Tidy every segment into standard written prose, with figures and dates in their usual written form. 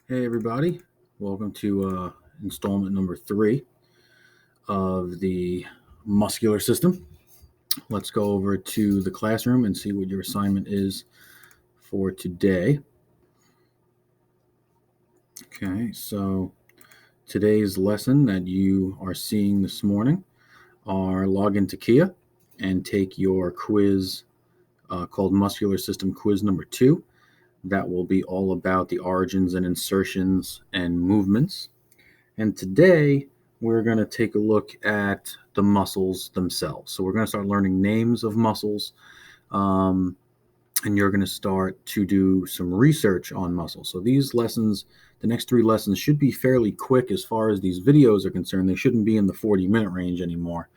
Hey everybody, welcome to installment number 3 of the muscular system. Let's go over to the classroom and see what your assignment is for today. Okay, so today's lesson that you are seeing this morning are log into Kia and take your quiz called Muscular System Quiz number 2. That will be all about the origins and insertions and movements. And today we're going to take a look at the muscles themselves. So we're going to start learning names of muscles, and you're going to start to do some research on muscles. So these lessons, the next 3 lessons, should be fairly quick as far as these videos are concerned. They shouldn't be in the 40-minute range anymore.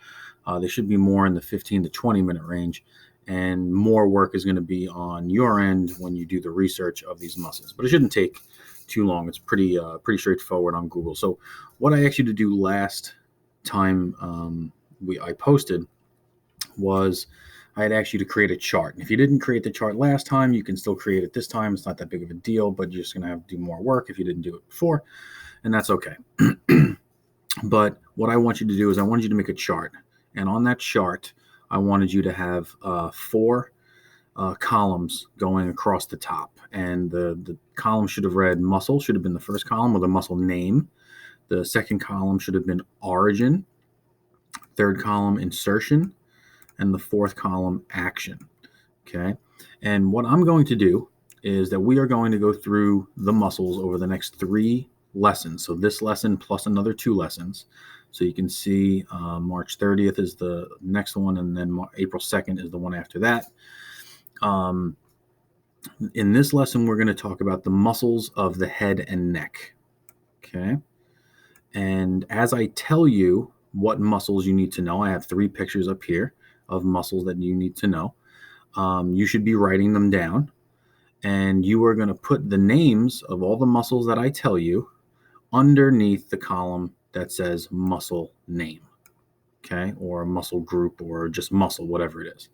They should be more in the 15 to 20-minute range. And more work is going to be on your end when you do the research of these muscles. But it shouldn't take too long. It's pretty straightforward on Google. So what I asked you to do last time I posted was I had asked you to create a chart. And if you didn't create the chart last time, you can still create it this time. It's not that big of a deal, but you're just going to have to do more work if you didn't do it before, and that's okay. But what I want you to do is I wanted you to make a chart. And on that chart, I wanted you to have 4 columns going across the top. And the column should have read muscle, should have been the first column with a muscle name. The second column should have been origin. Third column, insertion. And the fourth column, action. Okay. And what I'm going to do is that we are going to go through the muscles over the next 3 lessons. So this lesson plus another 2 lessons. So you can see March 30th is the next one, and then April 2nd is the one after that. In this lesson, we're going to talk about the muscles of the head and neck. Okay. And as I tell you what muscles you need to know, I have 3 pictures up here of muscles that you need to know. You should be writing them down, and you are going to put the names of all the muscles that I tell you underneath the column that says muscle name, okay, or muscle group, or just muscle, whatever it is.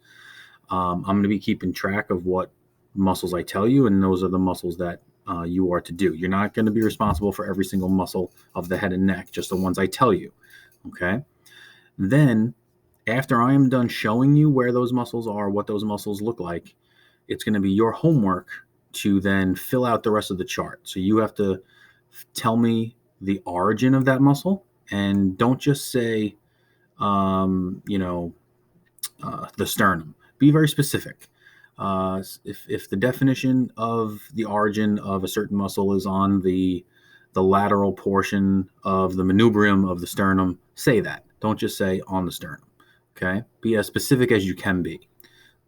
I'm going to be keeping track of what muscles I tell you, and those are the muscles that you are to do. You're not going to be responsible for every single muscle of the head and neck, just the ones I tell you, okay? Then, after I am done showing you where those muscles are, what those muscles look like, it's going to be your homework to then fill out the rest of the chart. So you have to tell me the origin of that muscle, and don't just say, the sternum. Be very specific. If the definition of the origin of a certain muscle is on the lateral portion of the manubrium of the sternum, say that. Don't just say on the sternum. Okay? Be as specific as you can be.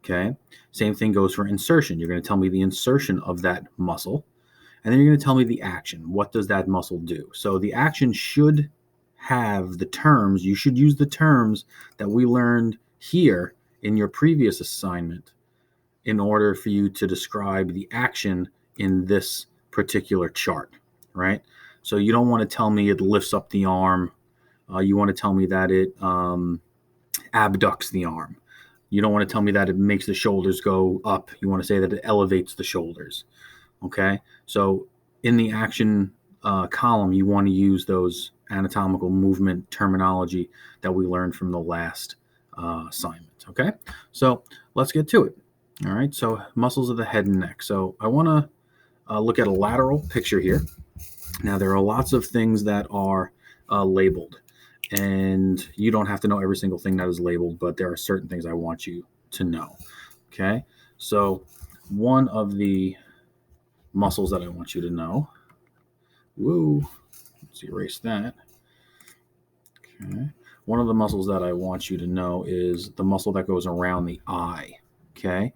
Okay? Same thing goes for insertion. You're going to tell me the insertion of that muscle, and then you're going to tell me the action. What does that muscle do? So the action should have the terms. You should use the terms that we learned here in your previous assignment in order for you to describe the action in this particular chart, right? So you don't want to tell me it lifts up the arm. You want to tell me that it abducts the arm. You don't want to tell me that it makes the shoulders go up. You want to say that it elevates the shoulders, okay? So in the action column, you want to use those anatomical movement terminology that we learned from the last assignment, okay? So let's get to it. All right, so muscles of the head and neck. So I want to look at a lateral picture here. Now, there are lots of things that are labeled, and you don't have to know every single thing that is labeled, but there are certain things I want you to know, okay? So one of the muscles that I want you to know, let's erase that, okay? One of the muscles that I want you to know is the muscle that goes around the eye, okay?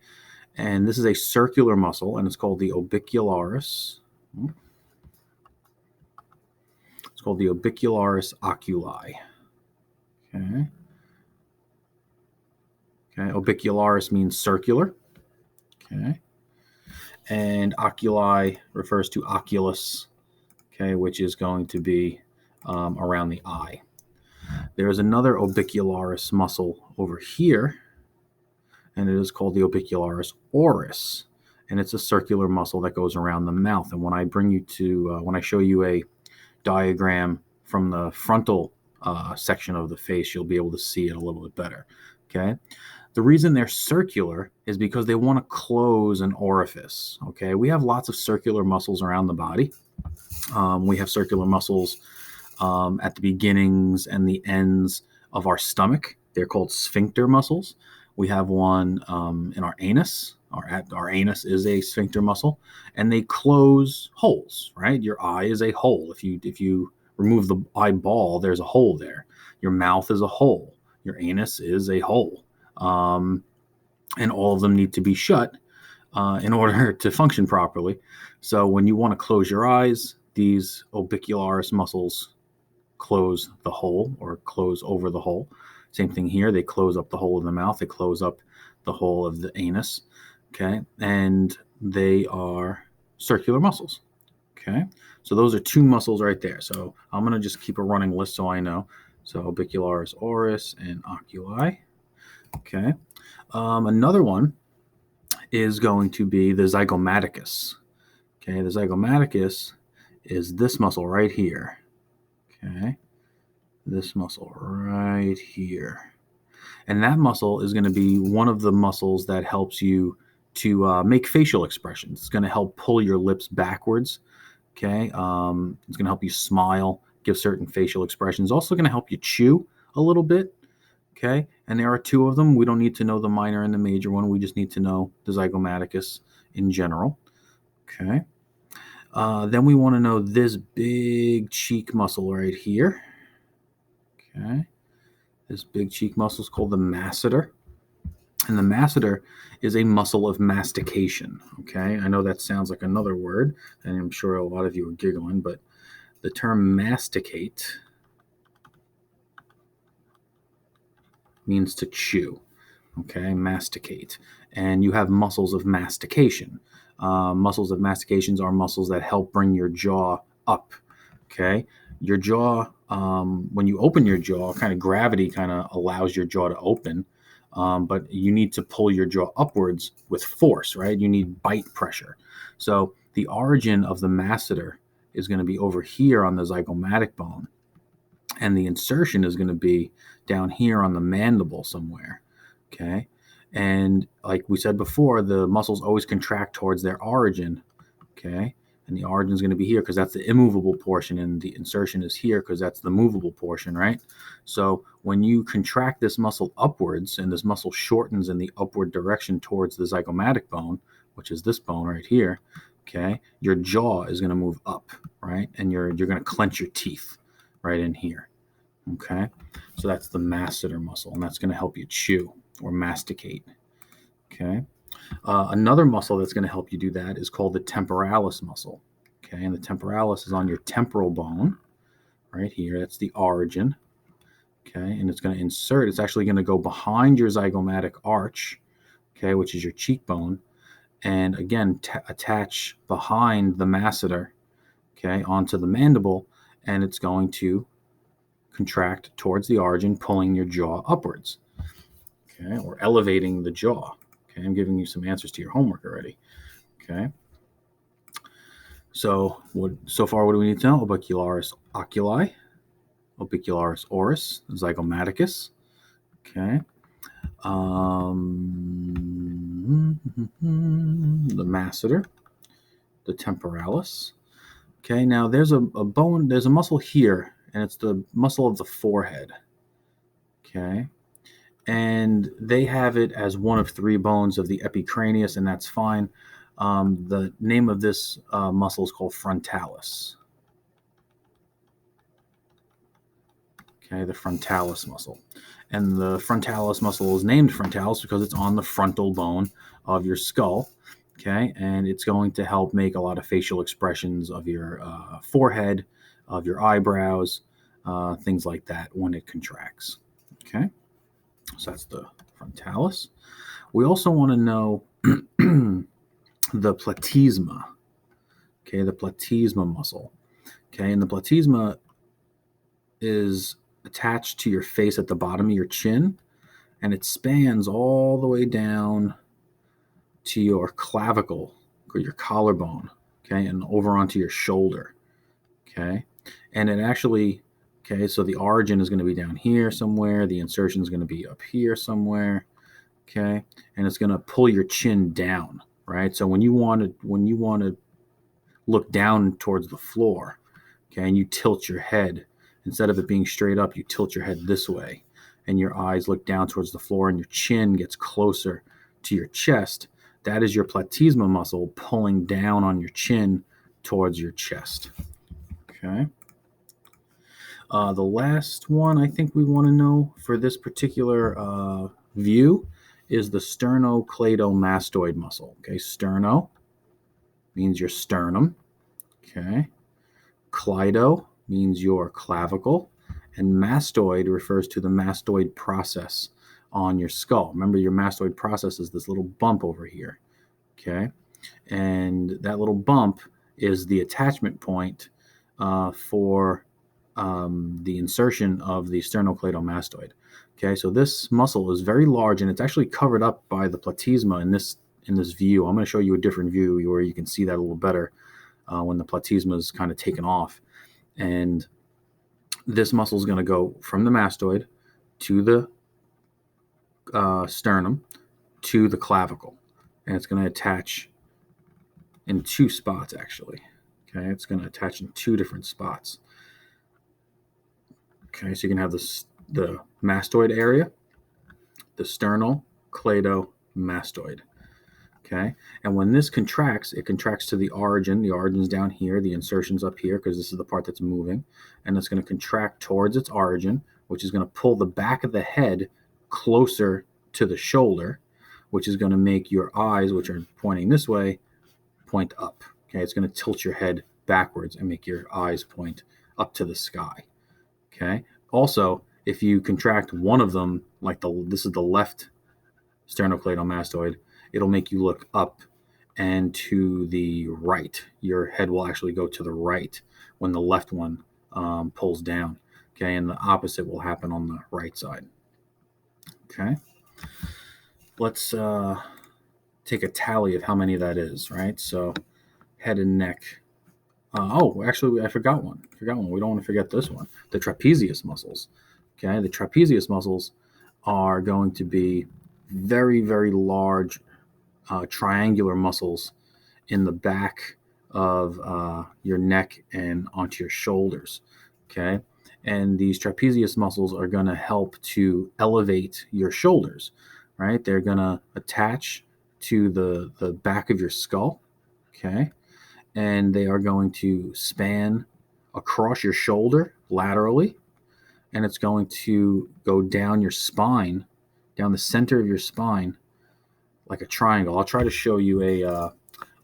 And this is a circular muscle, and it's called the orbicularis. It's called the orbicularis oculi. Okay. Okay. Orbicularis means circular. Okay. And oculi refers to oculus, okay, which is going to be around the eye. There is another orbicularis muscle over here, and it is called the orbicularis oris. and it's a circular muscle that goes around the mouth. And when I bring you to, when I show you a diagram from the frontal section of the face, you'll be able to see it a little bit better. Okay. The reason they're circular is because they want to close an orifice. Okay. We have lots of circular muscles around the body. We have circular muscles at the beginnings and the ends of our stomach. They're called sphincter muscles. We have one in our anus. Our anus is a sphincter muscle, and they close holes, right? Your eye is a hole. If you remove the eyeball, there's a hole there. Your mouth is a hole. Your anus is a hole. And all of them need to be shut in order to function properly. So when you want to close your eyes, these orbicularis muscles close the hole or close over the hole. Same thing here. They close up the hole of the mouth. They close up the hole of the anus. Okay. And they are circular muscles. Okay. So those are two muscles right there. So I'm going to just keep a running list so I know. So orbicularis oris and oculi. Okay. Another one is going to be the zygomaticus. Okay. The zygomaticus is this muscle right here. Okay. This muscle right here. And that muscle is going to be one of the muscles that helps you to make facial expressions. It's going to help pull your lips backwards. Okay. It's going to help you smile, give certain facial expressions. Also going to help you chew a little bit. Okay. And there are two of them. We don't need to know the minor and the major one. We just need to know the zygomaticus in general. Okay. Then we want to know this big cheek muscle right here. Okay. This big cheek muscle is called the masseter. And the masseter is a muscle of mastication. Okay. I know that sounds like another word, and I'm sure a lot of you are giggling, but the term masticate means to chew. Okay. Masticate. And you have muscles of mastication. Muscles of mastications are muscles that help bring your jaw up. Okay. Your jaw, when you open your jaw, kind of gravity kind of allows your jaw to open, but you need to pull your jaw upwards with force, right? You need bite pressure. So the origin of the masseter is going to be over here on the zygomatic bone, and the insertion is going to be down here on the mandible somewhere. Okay. And like we said before, the muscles always contract towards their origin. Okay. And the origin is going to be here because that's the immovable portion, and the insertion is here because that's the movable portion, right? So when you contract this muscle upwards and this muscle shortens in the upward direction towards the zygomatic bone, which is this bone right here, okay, your jaw is going to move up, right? And you're going to clench your teeth right in here, okay? So that's the masseter muscle, and that's going to help you chew or masticate, okay? Another muscle that's going to help you do that is called the temporalis muscle. Okay, and the temporalis is on your temporal bone right here. That's the origin. Okay, and it's going to insert. It's actually going to go behind your zygomatic arch, okay, which is your cheekbone, and again attach behind the masseter, okay, onto the mandible, and it's going to contract towards the origin, pulling your jaw upwards, okay, or elevating the jaw. Okay, I'm giving you some answers to your homework already. Okay. So far, what do we need to know? Orbicularis oculi, orbicularis oris, zygomaticus. Okay. The masseter, the temporalis. Okay. Now there's a bone, there's a muscle here, and it's the muscle of the forehead. Okay. And they have it as one of three bones of the epicranius, and that's fine. The name of this muscle is called frontalis. Okay, the frontalis muscle. And the frontalis muscle is named frontalis because it's on the frontal bone of your skull. Okay, and it's going to help make a lot of facial expressions of your forehead, of your eyebrows, things like that when it contracts. Okay. So that's the frontalis. We also want to know the platysma. Okay, the platysma muscle. Okay, and the platysma is attached to your face at the bottom of your chin, and it spans all the way down to your clavicle your collarbone, okay, and over onto your shoulder, okay. And it actually, okay, so the origin is going to be down here somewhere. The insertion is going to be up here somewhere, okay, and it's going to pull your chin down, right? So when you want to look down towards the floor, okay, and you tilt your head, instead of it being straight up, you tilt your head this way, and your eyes look down towards the floor, and your chin gets closer to your chest. That is your platysma muscle pulling down on your chin towards your chest. Okay. The last one I think we want to know for this particular view is the sternocleidomastoid muscle. Okay, sterno means your sternum. Okay, cleido means your clavicle, and mastoid refers to the mastoid process on your skull. Remember, your mastoid process is this little bump over here. Okay, and that little bump is the attachment point for the insertion of the sternocleidomastoid. Okay, so this muscle is very large, and it's actually covered up by the platysma in this view. I'm going to show you a different view where you can see that a little better when the platysma is kind of taken off. And this muscle is going to go from the mastoid to the sternum to the clavicle, and it's going to attach in two spots, actually. Okay, it's going to attach in two different spots. Okay, so you can have the mastoid area, the sternocleidomastoid. Okay, and when this contracts, it contracts to the origin. The origin's down here, the insertion's up here because this is the part that's moving, and it's going to contract towards its origin, which is going to pull the back of the head closer to the shoulder, which is going to make your eyes, which are pointing this way, point up. Okay, it's going to tilt your head backwards and make your eyes point up to the sky. Okay. Also, if you contract one of them, like this is the left sternocleidomastoid, it'll make you look up and to the right. Your head will actually go to the right when the left one pulls down. Okay, and the opposite will happen on the right side. Okay. Let's take a tally of how many that is, right? So head and neck. Actually, I forgot one. We don't want to forget this one. The trapezius muscles. Okay, the trapezius muscles are going to be very, very large triangular muscles in the back of your neck and onto your shoulders. Okay, and these trapezius muscles are going to help to elevate your shoulders. Right, they're going to attach to the back of your skull. Okay. And they are going to span across your shoulder laterally, and it's going to go down your spine, down the center of your spine, like a triangle. I'll try to show you a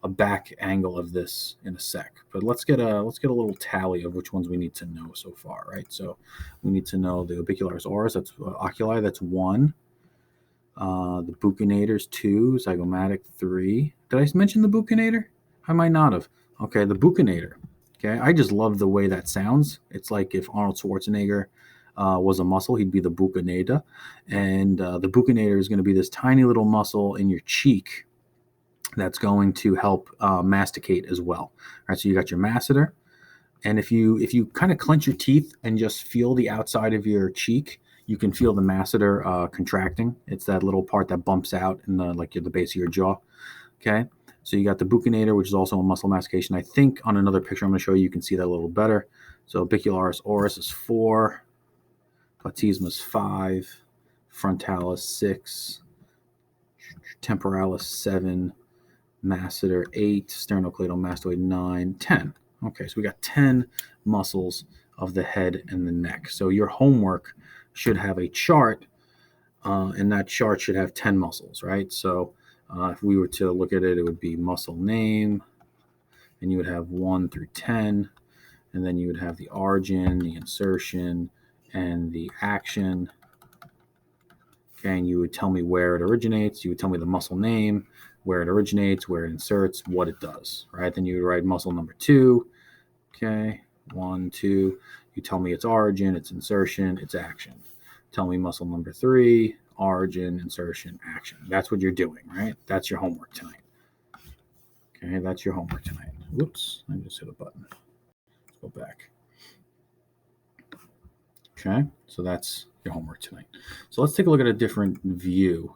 back angle of this in a sec, but let's get a little tally of which ones we need to know so far, right? So we need to know the orbicularis oris, that's oculi, that's 1. The buccinator is 2, zygomatic 3. Did I mention the buccinator? I might not have. Okay, the buccinator. Okay, I just love the way that sounds. It's like if Arnold Schwarzenegger was a muscle, he'd be the buccinator. And the buccinator is going to be this tiny little muscle in your cheek that's going to help masticate as well. All right, so you got your masseter. And if you kind of clench your teeth and just feel the outside of your cheek, you can feel the masseter contracting. It's that little part that bumps out in the base of your jaw. Okay, so you got the buccinator, which is also a muscle mastication. I think on another picture I'm going to show you, you can see that a little better. So orbicularis oris is 4, platysma is 5, frontalis 6, temporalis 7, masseter 8, sternocleidomastoid 9, 10. Okay, so we got 10 muscles of the head and the neck. So your homework should have a chart, and that chart should have 10 muscles, right? So if we were to look at it, it would be muscle name, and you would have 1 through 10, and then you would have the origin, the insertion, and the action. Okay, and you would tell me where it originates. You would tell me the muscle name, where it originates, where it inserts, what it does, right? Then you would write muscle number 2. Okay, 1, 2. You tell me its origin, its insertion, its action. Tell me muscle number 3, origin, insertion, action. That's what you're doing, right? That's your homework tonight. Okay, that's your homework tonight. Whoops, I just hit a button. Let's go back. Okay, so that's your homework tonight. So let's take a look at a different view.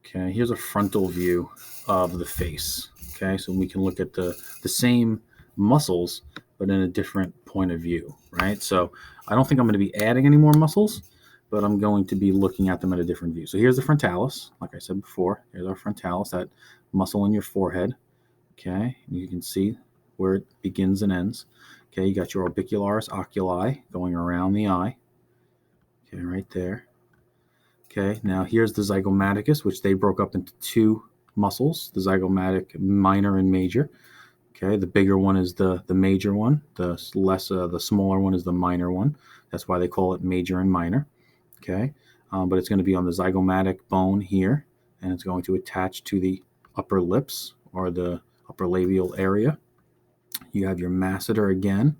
Okay, here's a frontal view of the face. Okay, so we can look at the same muscles, but in a different point of view, right? So I don't think I'm going to be adding any more muscles, but I'm going to be looking at them at a different view. So here's the frontalis, like I said before. Here's our frontalis, that muscle in your forehead. Okay, you can see where it begins and ends. Okay, you got your orbicularis oculi going around the eye. Okay, right there. Okay, now here's the zygomaticus, which they broke up into two muscles, the zygomatic minor and major. Okay, the bigger one is the major one, the smaller one is the minor one. That's why they call it major and minor. Okay, but it's going to be on the zygomatic bone here, and it's going to attach to the upper lips or the upper labial area. You have your masseter again.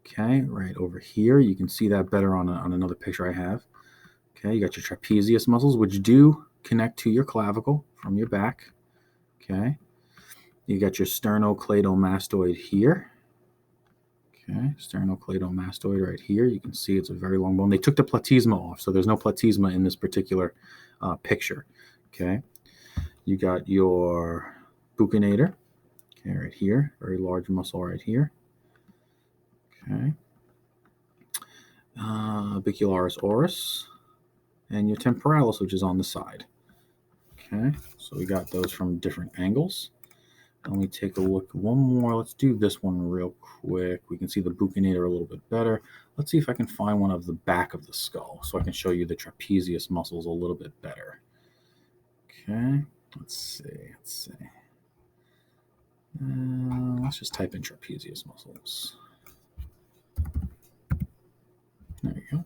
Okay, right over here. You can see that better on another picture I have. Okay, you got your trapezius muscles, which do connect to your clavicle from your back. Okay, you got your sternocleidomastoid here. Okay, sternocleidomastoid right here. You can see it's a very long bone. They took the platysma off, so there's no platysma in this particular picture. Okay, you got your buccinator. Okay, right here, very large muscle right here. Okay, orbicularis oris, and your temporalis, which is on the side. Okay, so we got those from different angles. Let me take a look. One more. Let's do this one real quick. We can see the buccinator a little bit better. Let's see if I can find one of the back of the skull so I can show you the trapezius muscles a little bit better. Okay, let's see. Let's just type in trapezius muscles. There you go.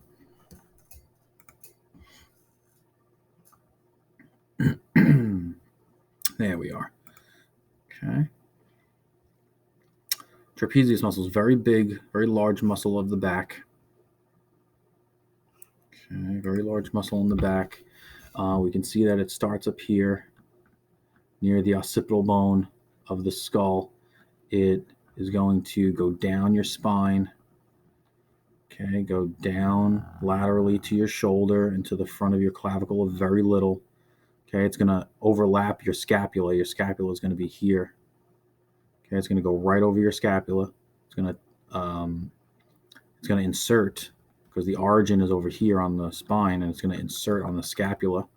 There we are. Okay. Trapezius muscles, very big, very large muscle of the back. Okay, very large muscle in the back. We can see that it starts up here near the occipital bone of the skull. It is going to go down your spine. Okay, go down laterally to your shoulder and to the front of your clavicle a very little. Okay, it's going to overlap your scapula. Your scapula is going to be here. Okay, it's going to go right over your scapula. It's going to insert, because the origin is over here on the spine, and it's going to insert on the scapula.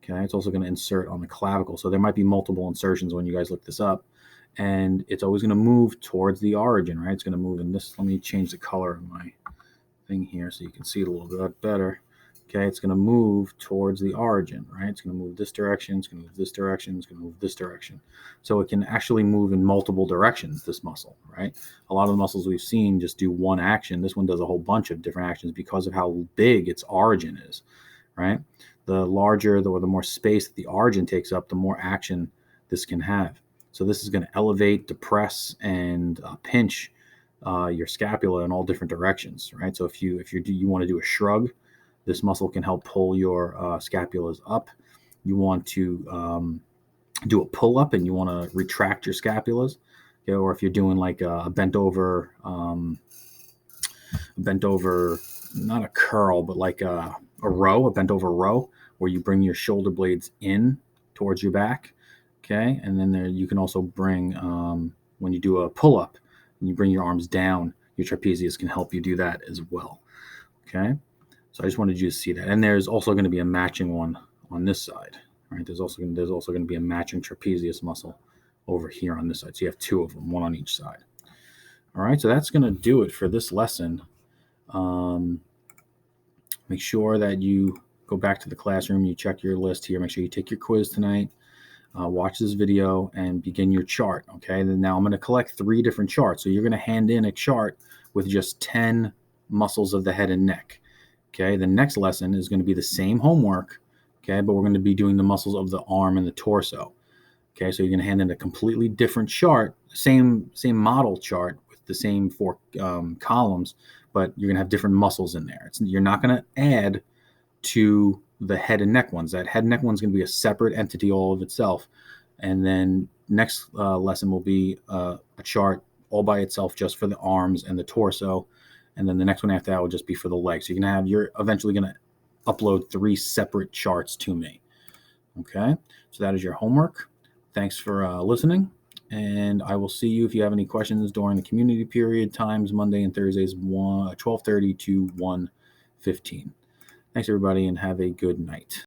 Okay, it's also going to insert on the clavicle. So there might be multiple insertions when you guys look this up, and it's always going to move towards the origin, right? It's going to move in this. Let me change the color of my thing here so you can see it a little bit better. Okay, it's going to move towards the origin, right? It's going to move this direction, it's going to move this direction, it's going to move this direction. So it can actually move in multiple directions, this muscle, right? A lot of the muscles we've seen just do one action. This one does a whole bunch of different actions because of how big its origin is, right? The larger or the more space that the origin takes up, the more action this can have. So this is going to elevate, depress, and pinch your scapula in all different directions, right? So if you want to do a shrug, this muscle can help pull your scapulas up. You want to do a pull-up and you want to retract your scapulas, okay? Or if you're doing like a bent over, not a curl, but like a bent over row, where you bring your shoulder blades in towards your back, okay? And then there you can also bring, when you do a pull-up, and you bring your arms down, your trapezius can help you do that as well, okay? So I just wanted you to see that. And there's also going to be a matching one on this side, right? There's also going to be a matching trapezius muscle over here on this side. So you have two of them, one on each side. All right, so that's going to do it for this lesson. Make sure that you go back to the classroom, you check your list here, make sure you take your quiz tonight, watch this video, and begin your chart, okay? Then now I'm going to collect 3 different charts. So you're going to hand in a chart with just 10 muscles of the head and neck. Okay, the next lesson is going to be the same homework, okay, but we're going to be doing the muscles of the arm and the torso. Okay, so you're going to hand in a completely different chart, same model chart with the same 4 columns, but you're going to have different muscles in there. You're not going to add to the head and neck ones. That head and neck one's going to be a separate entity all of itself. And then next lesson will be a chart all by itself just for the arms and the torso. And then the next one after that will just be for the legs. So you're eventually going to upload 3 separate charts to me. Okay, so that is your homework. Thanks for listening, and I will see you if you have any questions during the community period times Monday and Thursdays 12:30 to 1:15. Thanks everybody, and have a good night.